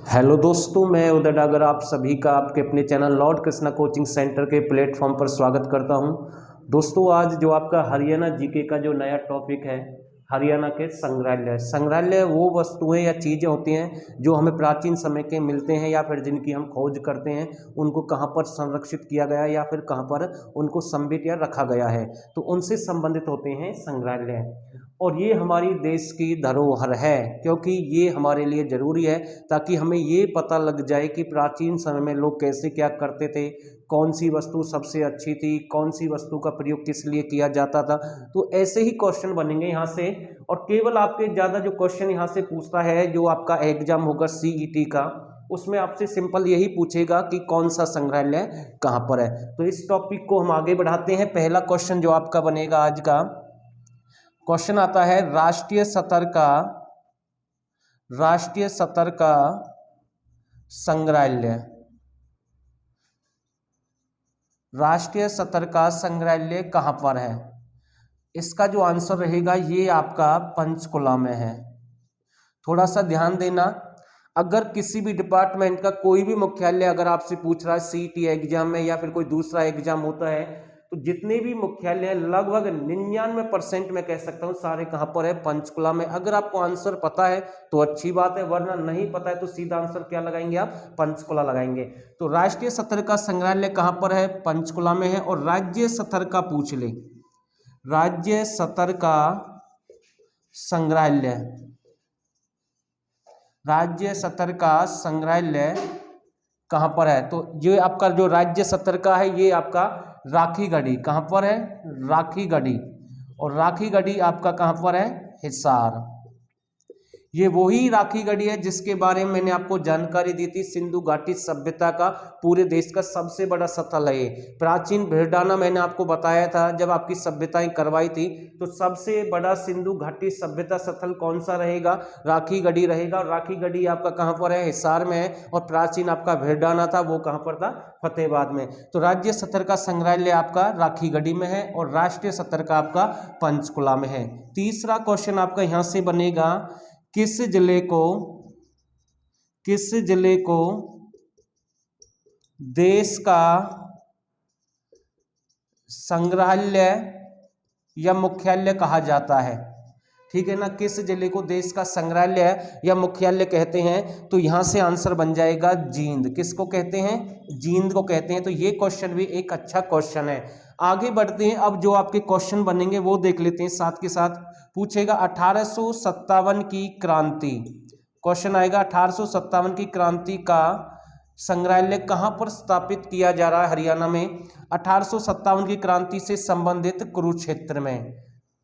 Hello दोस्तों, मैं उदय डागर आप सभी का आपके अपने channel Lord Krishna coaching centre के प्लेटफॉर्म पर स्वागत करता हूं। दोस्तों, आज जो आपका हरियाणा जीके का जो नया टॉपिक है, हरियाणा के संग्रहालय। संग्रहालय वो वस्तुएं या चीज़ें होती हैं जो हमें प्राचीन समय के मिलते हैं या फिर जिनकी हम खोज करते हैं, उनको कहाँ पर संरक्षित किया गया है या फिर कहाँ पर उनको संबित या रखा गया है, तो उनसे संबंधित होते हैं संग्रहालय। और ये हमारी देश की धरोहर है, क्योंकि ये हमारे लिए ज़रूरी है ताकि हमें ये पता लग जाए कि प्राचीन समय में लोग कैसे क्या करते थे, कौन सी वस्तु सबसे अच्छी थी, कौन सी वस्तु का प्रयोग किस लिए किया जाता था। तो ऐसे ही क्वेश्चन बनेंगे यहाँ से। और केवल आपके ज़्यादा जो क्वेश्चन यहाँ से पूछता है, जो आपका एग्जाम होगा सीईटी का, उसमें आपसे सिंपल यही पूछेगा कि कौन सा संग्रहालय कहाँ पर है। तो इस टॉपिक को हम आगे बढ़ाते हैं। पहला क्वेश्चन जो आपका बनेगा आज का क्वेश्चन आता है, राष्ट्रीय स्तर का संग्रहालय। राष्ट्रीय स्तर का संग्रहालय कहाँ पर है? इसका जो आंसर रहेगा ये आपका पंचकुला में है। थोड़ा सा ध्यान देना, अगर किसी भी डिपार्टमेंट का कोई भी मुख्यालय अगर आपसे पूछ रहा है सीईटी एग्जाम में या फिर कोई दूसरा एग्जाम होता है, तो जितने भी मुख्यालय लगभग 99% में कह सकता हूँ सारे कहाँ पर है? पंचकुला में। अगर आपको आंसर पता है तो अच्छी बात है, वरना नहीं पता है तो सीधा आंसर क्या लगाएंगे आप? पंचकुला लगाएंगे। तो राष्ट्रीय स्तर का संग्रहालय कहाँ पर है? पंचकुला में है। और राज्य स्तर का पूछ ले, राज्य स्तर का संग्रहालय, राज्य स्तर का संग्रहालय कहाँ पर है? तो ये आपका जो राज्य स्तर का है ये आपका राखीगढ़ी। कहाँ पर है? राखीगढ़ी। और राखीगढ़ी आपका कहाँ पर है? हिसार। ये वही राखीगढ़ी है जिसके बारे में मैंने आपको जानकारी दी थी। सिंधु घाटी सभ्यता का पूरे देश का सबसे बड़ा स्थल है ये। प्राचीन भेड़ाना मैंने आपको बताया था जब आपकी सभ्यताएं करवाई थी, तो सबसे बड़ा सिंधु घाटी सभ्यता स्थल कौन सा रहेगा? राखीगढ़ी रहेगा। और राखीगढ़ी आपका कहाँ पर है? हिसार में है। और प्राचीन आपका भेड़ाना था वो कहाँ पर था? फतेहाबाद में। तो राज्य स्तर का संग्रहालय आपका राखीगढ़ी में है और राष्ट्रीय स्तर का आपका पंचकुला में है। तीसरा क्वेश्चन आपका यहाँ से बनेगा, किस जिले को देश का संग्रहालय या मुख्यालय कहा जाता है? ठीक है ना, किस जिले को देश का संग्रहालय या मुख्यालय कहते हैं? तो यहां से आंसर बन जाएगा जींद। किसको कहते हैं? जींद को कहते हैं। तो ये क्वेश्चन भी एक अच्छा क्वेश्चन है। आगे बढ़ते हैं, अब जो आपके क्वेश्चन बनेंगे वो देख लेते हैं। साथ के साथ पूछेगा 1857 की क्रांति। क्वेश्चन आएगा 1857 की क्रांति का संग्रहालय कहाँ पर स्थापित किया जा रहा है? हरियाणा में। 1857 की क्रांति से संबंधित कुरुक्षेत्र में।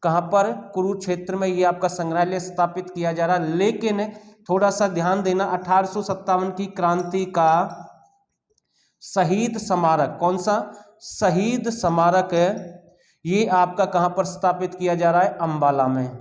कहाँ पर? कुरुक्षेत्र में ये आपका संग्रहालय स्थापित किया जा रहा है। लेकिन थोड़ा सा ध्यान देना, 1857 की क्रांति का शहीद स्मारक, कौन सा? शहीद स्मारक है, ये आपका कहाँ पर स्थापित किया जा रहा है? अंबाला में।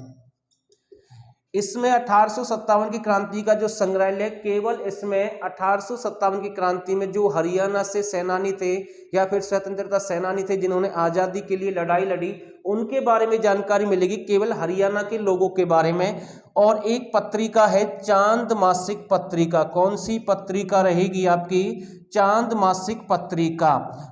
इसमें 1857 की क्रांति का जो संग्रहालय, केवल इसमें 1857 की क्रांति में जो हरियाणा से सेनानी थे या फिर स्वतंत्रता सेनानी थे जिन्होंने आज़ादी के लिए लड़ाई लड़ी, उनके बारे में जानकारी मिलेगी, केवल हरियाणा के लोगों के बारे में। और एक पत्रिका है चांद मासिक पत्रिका। कौन सी पत्रिका रहेगी आपकी? चांद मासिक पत्रिका।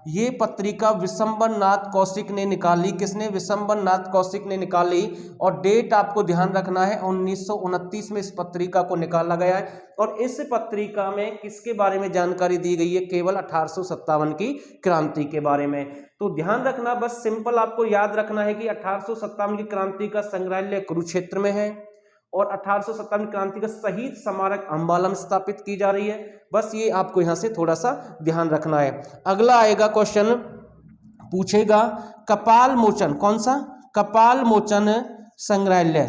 ये पत्रिका विशंबर नाथ कौशिक ने निकाली। किसने? विशंबर नाथ कौशिक ने निकाली। और डेट आपको ध्यान रखना है, 1929 में इस पत्रिका को निकाला गया है। और इस पत्रिका में किसके बारे में जानकारी दी गई है? केवल 1857 की क्रांति के बारे में। तो ध्यान रखना, बस सिंपल आपको याद रखना है कि 1857 की क्रांति का संग्रहालय कुरुक्षेत्र में है और 1857 क्रांति का शहीद स्मारक अंबाला में स्थापित की जा रही है। बस ये आपको यहां से थोड़ा सा ध्यान रखना है। अगला आएगा क्वेश्चन, पूछेगा कपाल मोचन। कौन सा? कपाल मोचन संग्रहालय।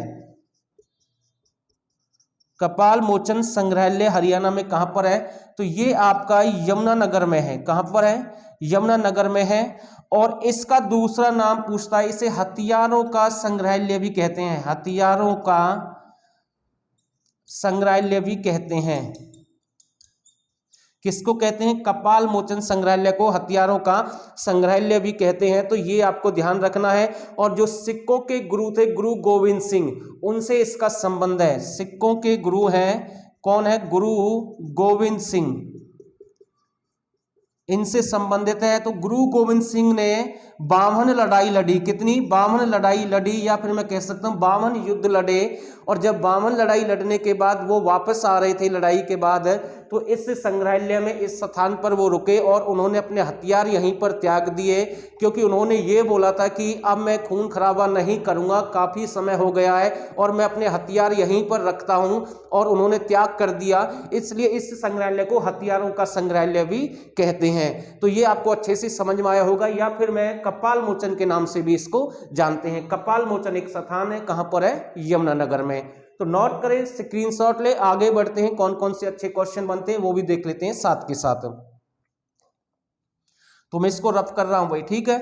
कपाल मोचन संग्रहालय हरियाणा में कहां पर है? तो ये आपका यमुनानगर में है। कहां पर है? यमुनानगर में है। और इसका दूसरा नाम पूछता है, इसे हथियारों का संग्रहालय भी कहते हैं। हथियारों का संग्रहालय भी कहते हैं। किसको कहते हैं? कपाल मोचन संग्रहालय को हथियारों का संग्रहालय भी कहते हैं। तो ये आपको ध्यान रखना है। और जो सिक्कों के गुरु थे, गुरु गोविंद सिंह, उनसे इसका संबंध है। सिक्कों के गुरु हैं कौन है? गुरु गोविंद सिंह, इनसे संबंधित है। तो गुरु गोविंद सिंह ने 52 लड़ाई लड़ी। कितनी? 52 लड़ाई लड़ी, या फिर मैं कह सकता हूं 52 युद्ध लड़े। और जब 52 लड़ाई लड़ने के बाद वो वापस आ रहे थे लड़ाई के बाद, तो इस संग्रहालय में इस स्थान पर वो रुके और उन्होंने अपने हथियार यहीं पर त्याग दिए, क्योंकि उन्होंने ये बोला था कि अब मैं खून खराबा नहीं करूंगा, काफी समय हो गया है और मैं अपने हथियार यहीं पर रखता हूं, और उन्होंने त्याग कर दिया। इसलिए इस संग्रहालय को हथियारों का संग्रहालय भी कहते हैं। तो ये आपको अच्छे से समझ में आया होगा, या फिर मैं कपाल मोचन के नाम से भी इसको जानते हैं। कपाल मोचन एक स्थान है, कहां पर है? यमुनानगर में। तो नोट करें, स्क्रीनशॉट ले, आगे बढ़ते हैं। कौन कौन से अच्छे क्वेश्चन बनते हैं वो भी देख लेते हैं साथ के साथ। तो मैं इसको रफ कर रहा हूं भाई, ठीक है।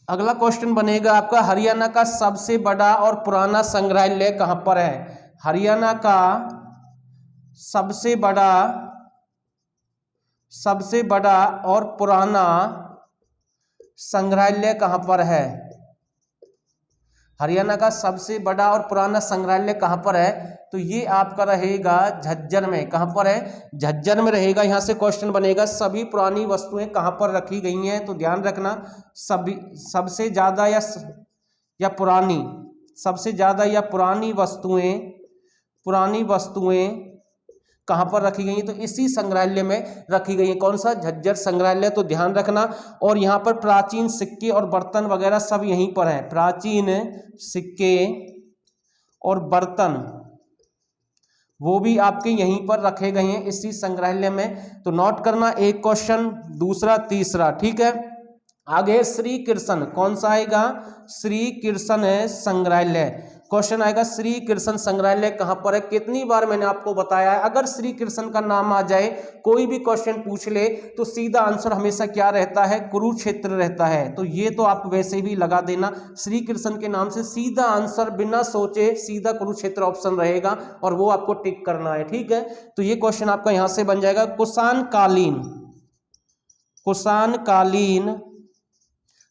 अगला क्वेश्चन बनेगा आपका, हरियाणा का सबसे बड़ा और पुराना संग्रहालय कहां पर है? हरियाणा का सबसे बड़ा और पुराना संग्रहालय कहां पर है? हरियाणा का सबसे बड़ा और पुराना संग्रहालय कहां पर है? तो ये आपका रहेगा झज्जर में। कहां पर है? झज्जर में रहेगा। यहां से क्वेश्चन बनेगा, सभी पुरानी वस्तुएं कहां पर रखी गई हैं? तो ध्यान रखना, सभी सबसे ज्यादा या पुरानी, सबसे ज्यादा या पुरानी वस्तुएं कहां पर रखी गई हैं? तो इसी संग्रहालय में रखी गई है। कौन सा? झज्जर संग्रहालय। तो ध्यान रखना। और यहां पर प्राचीन सिक्के और बर्तन वगैरह सब यहीं पर हैं। प्राचीन सिक्के और बर्तन वो भी आपके यहीं पर रखे गए हैं इसी संग्रहालय में। तो नोट करना, एक क्वेश्चन, दूसरा, तीसरा, ठीक है। आगे श्री कृष्ण, कौन सा आएगा? श्री कृष्ण संग्रहालय। क्वेश्चन आएगा, श्री कृष्ण संग्रहालय कहां पर है? कितनी बार मैंने आपको बताया है, अगर श्री कृष्ण का नाम आ जाए, कोई भी क्वेश्चन पूछ ले, तो सीधा आंसर हमेशा क्या रहता है? कुरुक्षेत्र रहता है। तो ये तो आप वैसे भी लगा देना, श्री कृष्ण के नाम से सीधा आंसर बिना सोचे सीधा कुरुक्षेत्र ऑप्शन रहेगा, और वो आपको टिक करना है, ठीक है। तो ये क्वेश्चन आपका यहां से बन जाएगा। कुषाणकालीन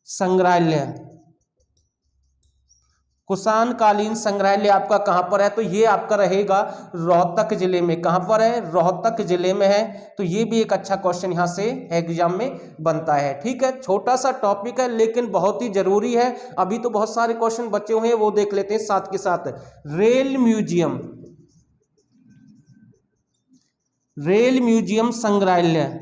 संग्रहालय, कुषाणकालीन संग्रहालय आपका कहां पर है? तो ये आपका रहेगा रोहतक जिले में। कहां पर है? रोहतक जिले में है। तो ये भी एक अच्छा क्वेश्चन यहां से एग्जाम में बनता है, ठीक है। छोटा सा टॉपिक है लेकिन बहुत ही जरूरी है। अभी तो बहुत सारे क्वेश्चन बचे हुए हैं, वो देख लेते हैं साथ के साथ। रेल म्यूजियम संग्रहालय,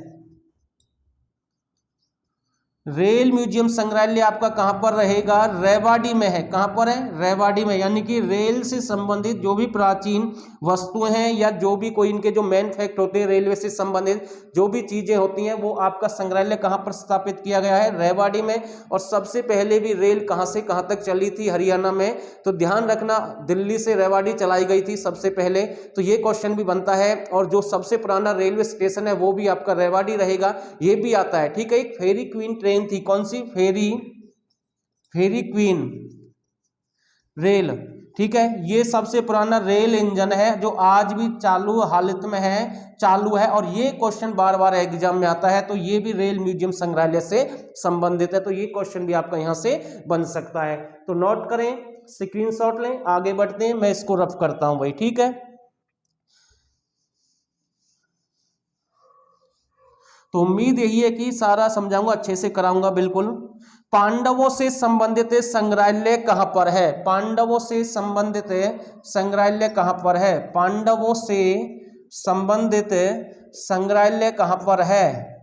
रेल म्यूजियम संग्रहालय आपका कहां पर रहेगा? रेवाड़ी में है। कहां पर है? रेवाड़ी में। यानी कि रेल से संबंधित जो भी प्राचीन वस्तुएं हैं, या जो भी कोई इनके जो मेन फैक्ट होते हैं, रेलवे से संबंधित जो भी चीजें होती हैं, वो आपका संग्रहालय कहां पर स्थापित किया गया है? रेवाड़ी में। और सबसे पहले भी रेल कहां से कहां तक चली थी? हरियाणा में। तो ध्यान रखना, दिल्ली से रेवाड़ी चलाई गई थी सबसे पहले। तो ये क्वेश्चन भी बनता है। और जो सबसे पुराना रेलवे स्टेशन है वो भी आपका रेवाड़ी रहेगा, ये भी आता है, ठीक है। एक फेरी क्वीन ट्रेन थी, कौन सी? फेरी क्वीन रेल, ठीक है। ये सबसे पुराना रेल इंजन है जो आज भी चालू हालत में है, चालू है। और ये क्वेश्चन बार बार एग्जाम में आता है। तो ये भी रेल म्यूजियम संग्रहालय से संबंधित है। तो ये क्वेश्चन भी आपका यहां से बन सकता है। तो नोट करें, स्क्रीनशॉट लें, आगे बढ़ते हैं। मैं इसको रफ करता हूं भाई, ठीक है। तो उम्मीद यही है कि सारा समझाऊंगा, अच्छे से कराऊंगा बिल्कुल। पांडवों से संबंधित संग्रहालय कहां पर है? पांडवों से संबंधित संग्रहालय कहां पर है? पांडवों से संबंधित संग्रहालय कहां पर है?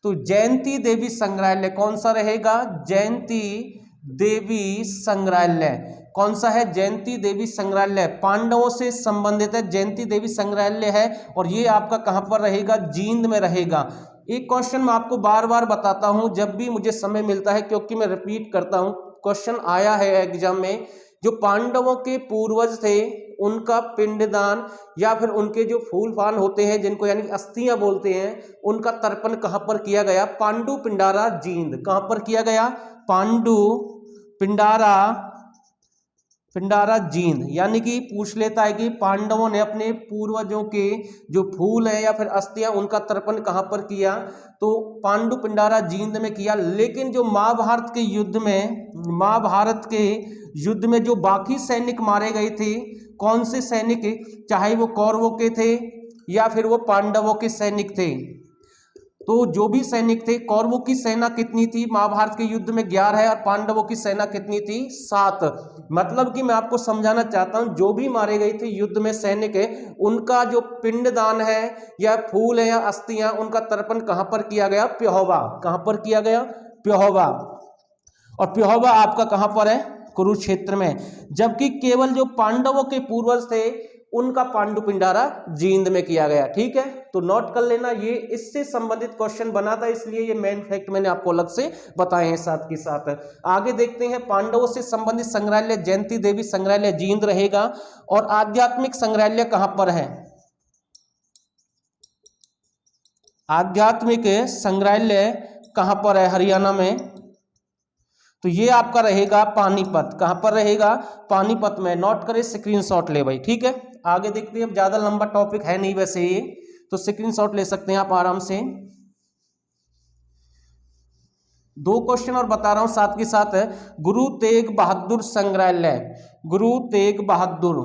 तो जयंती देवी संग्रहालय। कौन सा रहेगा? जयंती देवी संग्रहालय। कौन सा है? जयंती देवी संग्रहालय। पांडवों से संबंधित है, जयंती देवी संग्रहालय है। और ये आपका कहां पर रहेगा? जींद में रहेगा। एक क्वेश्चन मैं आपको बार बार बताता हूं जब भी मुझे समय मिलता है, क्योंकि मैं रिपीट करता हूं, क्वेश्चन आया है एग्जाम में। जो पांडवों के पूर्वज थे उनका पिंडदान, या फिर उनके जो फूल फान होते हैं जिनको यानी अस्थियां बोलते हैं, उनका तर्पण कहां पर किया गया? पांडु पिंडारा जींद। कहां पर किया गया? पांडु पिंडारा पिंडारा जींद, यानी कि पूछ लेता है कि पांडवों ने अपने पूर्वजों के जो फूल है या फिर अस्थियां उनका तर्पण कहाँ पर किया, तो पांडु पिंडारा जींद में किया। लेकिन जो महाभारत के युद्ध में जो बाकी सैनिक मारे गए थे, कौन से सैनिक, चाहे वो कौरवों के थे या फिर वो पांडवों के सैनिक थे, तो जो भी सैनिक थे, कौरवों की सेना कितनी थी महाभारत के युद्ध में 11 है और पांडवों की सेना कितनी थी 7। मतलब कि मैं आपको समझाना चाहता हूं, जो भी मारे गए थे युद्ध में सैनिक है, उनका जो पिंडदान है या फूल है या अस्थियां, उनका तर्पण कहां पर किया गया, प्यहोवा। कहां पर किया गया, प्यहोवा। और प्यहोवा आपका कहां पर है, कुरुक्षेत्र में। जबकि केवल जो पांडवों के पूर्वज थे उनका पांडु पिंडारा जींद में किया गया। ठीक है, तो नोट कर लेना, ये इससे संबंधित क्वेश्चन बना था, इसलिए ये मेन फैक्ट मैंने आपको अलग से बताए हैं साथ के साथ। आगे देखते हैं, पांडवों से संबंधित संग्रहालय जयंती देवी संग्रहालय जींद रहेगा। और आध्यात्मिक संग्रहालय कहां पर है, आध्यात्मिक संग्रहालय कहां पर है, हरियाणा में। तो ये आपका रहेगा पानीपत। कहां पर रहेगा, पानीपत में। नोट करें, स्क्रीनशॉट ले भाई। ठीक है, आगे देखते हैं। अब ज्यादा लंबा टॉपिक है नहीं वैसे ये, तो स्क्रीनशॉट ले सकते हैं आप आराम से। 2 क्वेश्चन और बता रहा हूं साथ के साथ। गुरु तेग बहादुर संग्रहालय, गुरु तेग बहादुर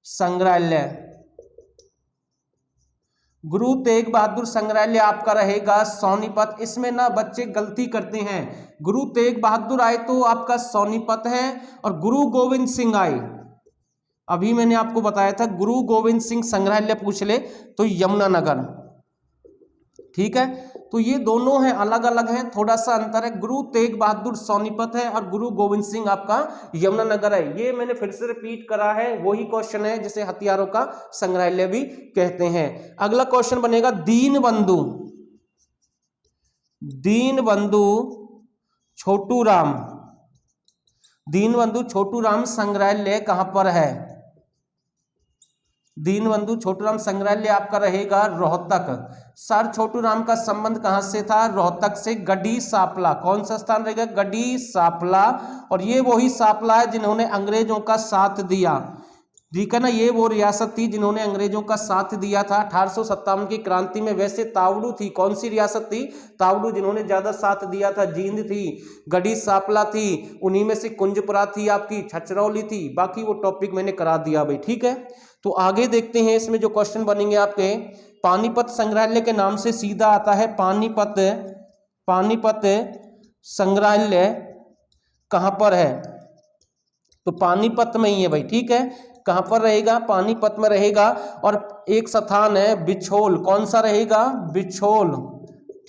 संग्रहालय, गुरु तेग बहादुर संग्रहालय आपका रहेगा सोनीपत। इसमें ना बच्चे गलती करते हैं, गुरु तेग बहादुर आए तो आपका सोनीपत है, और गुरु गोविंद सिंह आए, अभी मैंने आपको बताया था गुरु गोविंद सिंह संग्रहालय पूछ ले तो यमुनानगर। ठीक है, तो ये दोनों हैं, अलग अलग हैं, थोड़ा सा अंतर है। गुरु तेग बहादुर सोनीपत है और गुरु गोविंद सिंह आपका यमुनानगर है। ये मैंने फिर से रिपीट करा है, वही क्वेश्चन है जिसे हथियारों का संग्रहालय भी कहते हैं। अगला क्वेश्चन बनेगा दीनबंधु छोटू राम संग्रहालय कहां पर है, दीनबंधु छोटू राम संग्रहालय आपका रहेगा रोहतक। सर छोटू राम का संबंध कहां से था, रोहतक से। गढ़ी सापला, कौन सा स्थान रहेगा, गढ़ी सापला। और ये वही सापला है जिन्होंने अंग्रेजों का साथ दिया, ठीक है ना, ये वो रियासत थी जिन्होंने अंग्रेजों का साथ दिया था 1857 की क्रांति में। वैसे तावड़ू थी, कौन सी रियासत थी, तावड़ू, जिन्होंने ज्यादा साथ दिया था जींद थी, गढ़ी सापला थी, उन्हीं में से कुंजपुरा थी आपकी, छछरौली थी, बाकी वो टॉपिक मैंने करा दिया भाई। ठीक है, तो आगे देखते हैं, इसमें जो क्वेश्चन बनेंगे आपके, पानीपत संग्रहालय के नाम से सीधा आता है पानीपत संग्रहालय कहां पर है, तो पानीपत में ही है भाई। ठीक है, कहां पर रहेगा, पानीपत में रहेगा। और एक स्थान है बिछोल, कौन सा रहेगा, बिछोल।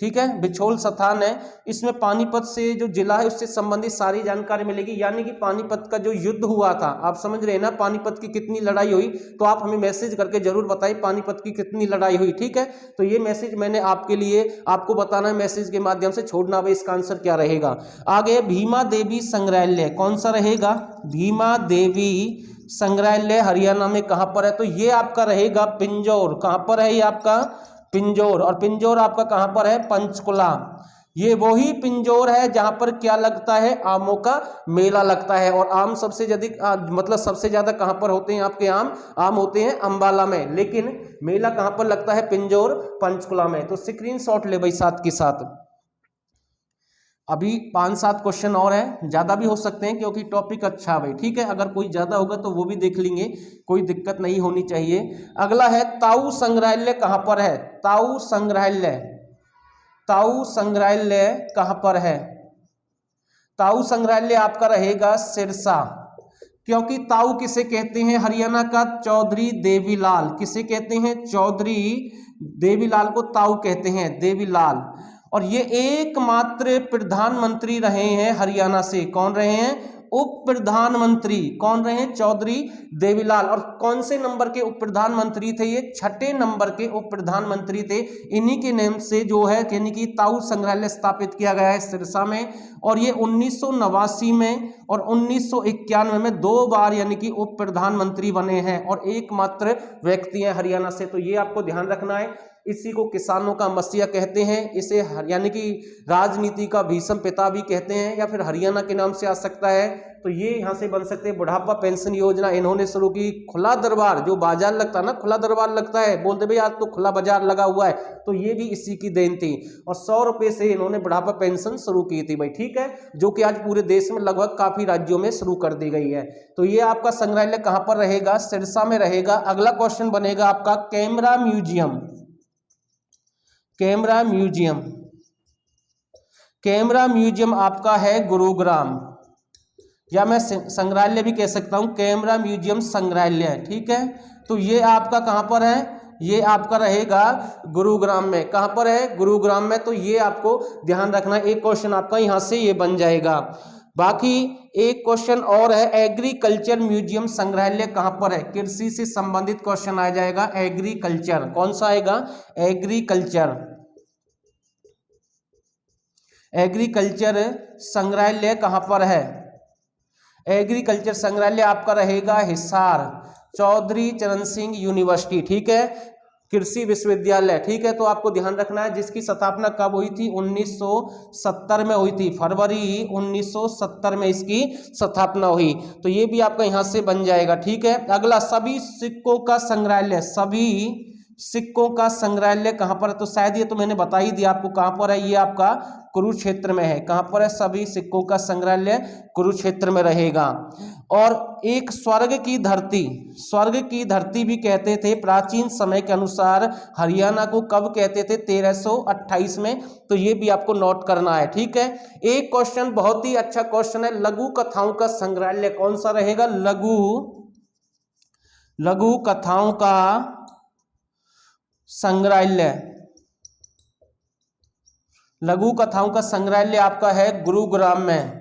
ठीक है, बिछोल स्थान है, इसमें पानीपत से जो जिला है उससे संबंधित सारी जानकारी मिलेगी। यानी कि पानीपत का जो युद्ध हुआ था, आप समझ रहे हैं ना, पानीपत की कितनी लड़ाई हुई, तो आप हमें मैसेज करके जरूर बताइए पानीपत की कितनी लड़ाई हुई। ठीक है, तो ये मैसेज मैंने आपके लिए आपको बताना है, मैसेज के माध्यम से छोड़ना भाई, इसका आंसर क्या रहेगा। आगे भीमा देवी संग्रहालय कौन सा रहेगा, भीमा देवी संग्रहालय हरियाणा में कहां पर है, तो ये आपका रहेगा पिंजौर। कहां पर है ये आपका, पिंजौर। और पिंजौर आपका कहां पर है, पंचकुला। ये वही पिंजौर है जहां पर क्या लगता है, आमों का मेला लगता है। और आम सबसे ज्यादा कहां पर होते हैं आपके, आम होते हैं अंबाला में, लेकिन मेला कहां पर लगता है, पिंजौर पंचकुला में। तो स्क्रीनशॉट ले भाई साथ के साथ। अभी 5-7 क्वेश्चन और है, ज्यादा भी हो सकते हैं क्योंकि टॉपिक अच्छा है भाई। ठीक है, अगर कोई ज्यादा होगा तो वो भी देख लेंगे, कोई दिक्कत नहीं होनी चाहिए। अगला है ताऊ संग्रहालय कहां पर है, ताऊ संग्रहालय कहां पर है, ताऊ संग्रहालय आपका रहेगा सिरसा। क्योंकि ताऊ किसे कहते हैं, हरियाणा का चौधरी देवीलाल, किसे कहते हैं, चौधरी देवीलाल को ताऊ कहते हैं, देवीलाल। और ये एकमात्र प्रधानमंत्री रहे हैं हरियाणा से, कौन रहे हैं, उप प्रधानमंत्री, कौन रहे हैं, चौधरी देवीलाल। और कौन से नंबर के उप प्रधानमंत्री थे, ये 6ठे नंबर के उप प्रधानमंत्री थे। इन्हीं के नाम से जो है यानी कि ताऊ संग्रहालय स्थापित किया गया है सिरसा में। और ये 1989 में और 1991 में 2 बार यानी कि उप प्रधानमंत्री बने हैं और एकमात्र व्यक्ति है हरियाणा से, तो ये आपको ध्यान रखना है। इसी को किसानों का मसीहा कहते हैं, इसे यानी कि राजनीति का भीषम पिता भी कहते हैं, या फिर हरियाणा के नाम से आ सकता है। तो ये यहाँ से बन सकते हैं। बुढ़ापा पेंशन योजना इन्होंने शुरू की। खुला दरबार, जो बाजार लगता है ना, खुला दरबार लगता है, बोलते भाई आज तो खुला बाजार लगा हुआ है, तो ये भी इसी की देन थी। और 100 रुपये से इन्होंने बुढ़ापा पेंशन शुरू की थी भाई, ठीक है, जो कि आज पूरे देश में लगभग काफी राज्यों में शुरू कर दी गई है। तो ये आपका संग्रहालय कहां पर रहेगा? सिरसा में रहेगा। अगला क्वेश्चन बनेगा आपका camera museum. Camera museum, camera museum आपका है गुरुग्राम, या मैं संग्रहालय भी कह सकता हूं, कैमरा म्यूजियम संग्रहालय, ठीक है। तो ये आपका कहां पर है? ये आपका रहेगा गुरुग्राम में। कहां पर है? गुरुग्राम में। तो ये आपको ध्यान रखना, एक क्वेश्चन आपका यहां से ये बन जाएगा। बाकी एक क्वेश्चन और है, एग्रीकल्चर म्यूजियम संग्रहालय कहां पर है? कृषि से संबंधित क्वेश्चन आ जाएगा। एग्रीकल्चर कौन सा आएगा? एग्रीकल्चर, एग्रीकल्चर संग्रहालय कहां पर है? एग्रीकल्चर संग्रहालय आपका रहेगा हिसार, चौधरी चरण सिंह यूनिवर्सिटी, ठीक है, कृषि विश्वविद्यालय, ठीक है। तो आपको ध्यान रखना है, जिसकी स्थापना कब हुई थी? 1970 में हुई थी, फरवरी 1970 में इसकी स्थापना हुई। तो ये भी आपका यहां से बन जाएगा, ठीक है। अगला, सभी सिक्कों का संग्रहालय, सभी सिक्कों का संग्रहालय कहां पर है? तो शायद ये तो मैंने बता ही दिया आपको कहां पर है। ये आपका कुरुक्षेत्र में है। कहां पर है? सभी सिक्कों का संग्रहालय कुरुक्षेत्र में रहेगा। और एक स्वर्ग की धरती, स्वर्ग की धरती भी कहते थे प्राचीन समय के अनुसार। हरियाणा को कब कहते थे? 1328 में। तो ये भी आपको नोट करना है, ठीक है। एक क्वेश्चन बहुत ही अच्छा क्वेश्चन है, लघु कथाओं का संग्रहालय कौन सा रहेगा? लघु कथाओं का संग्रहालय, लघु कथाओं का संग्रहालय आपका है गुरुग्राम में।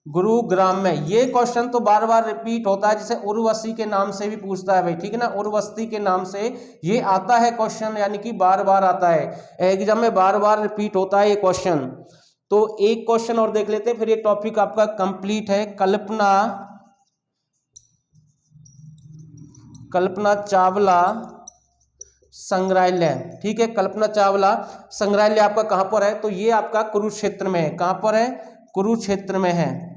गुरुग्राम में। ये क्वेश्चन तो बार बार रिपीट होता है, जैसे उर्वशी के नाम से भी पूछता है भाई, ठीक है ना, उर्वशी के नाम से ये आता है क्वेश्चन, यानी कि बार बार आता है एग्जाम में, बार बार रिपीट होता है ये क्वेश्चन। तो एक क्वेश्चन और देख लेते हैं, फिर ये टॉपिक आपका कंप्लीट है। कल्पना चावला संग्रहालय, ठीक है, कल्पना चावला संग्रहालय आपका कहां पर है? तो ये आपका कुरुक्षेत्र में है। कहां पर है? कुरुक्षेत्र में है।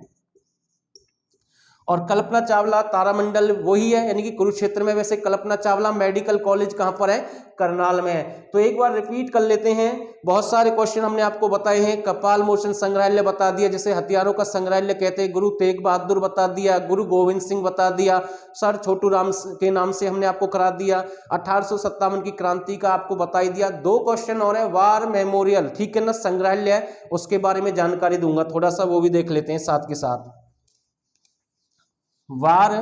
और कल्पना चावला तारामंडल वही है, यानी कि कुरुक्षेत्र में। वैसे कल्पना चावला मेडिकल कॉलेज कहां पर है? करनाल में है। तो एक बार रिपीट कर लेते हैं, बहुत सारे क्वेश्चन हमने आपको बताए हैं। कपाल मोचन संग्रहालय बता दिया, जैसे हथियारों का संग्रहालय कहते हैं। गुरु तेग बहादुर बता दिया, गुरु गोविंद सिंह बता दिया, सर छोटू राम के नाम से हमने आपको करा दिया। 1857 की क्रांति का आपको बता ही दिया। 2 क्वेश्चन और है, वार मेमोरियल, ठीक है ना, संग्रहालय, उसके बारे में जानकारी दूंगा, थोड़ा सा वो भी देख लेते हैं साथ के साथ। वार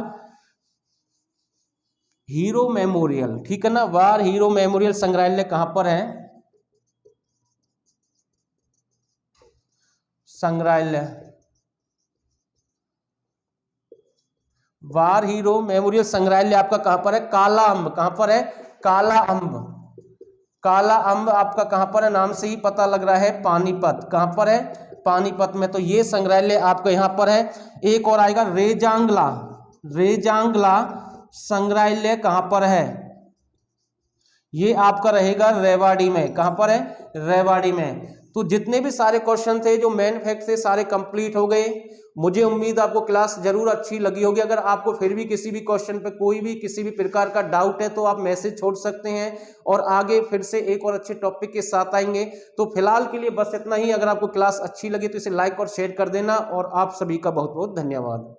हीरो मेमोरियल, ठीक है ना, वार हीरो मेमोरियल संग्रहालय कहां पर है? संग्रहालय वार हीरो मेमोरियल संग्रहालय आपका कहां पर है? काला अम्ब, कहां पर है? काला अम्ब, काला अम्ब आपका कहां पर है? नाम से ही पता लग रहा है, पानीपत। कहां पर है? पानीपत में। तो ये संग्रहालय आपका यहां पर है। एक और आएगा रेजांगला, रेजांगला संग्रहालय कहां पर है? ये आपका रहेगा रेवाड़ी में। कहां पर है? रेवाड़ी में। तो जितने भी सारे क्वेश्चन थे, जो मेन फैक्ट थे, सारे कंप्लीट हो गए। मुझे उम्मीद आपको क्लास जरूर अच्छी लगी होगी। अगर आपको फिर भी किसी भी क्वेश्चन पे कोई भी किसी भी प्रकार का डाउट है तो आप मैसेज छोड़ सकते हैं, और आगे फिर से एक और अच्छे टॉपिक के साथ आएंगे। तो फिलहाल के लिए बस इतना ही। अगर आपको क्लास अच्छी लगी तो इसे लाइक और शेयर कर देना, और आप सभी का बहुत बहुत धन्यवाद।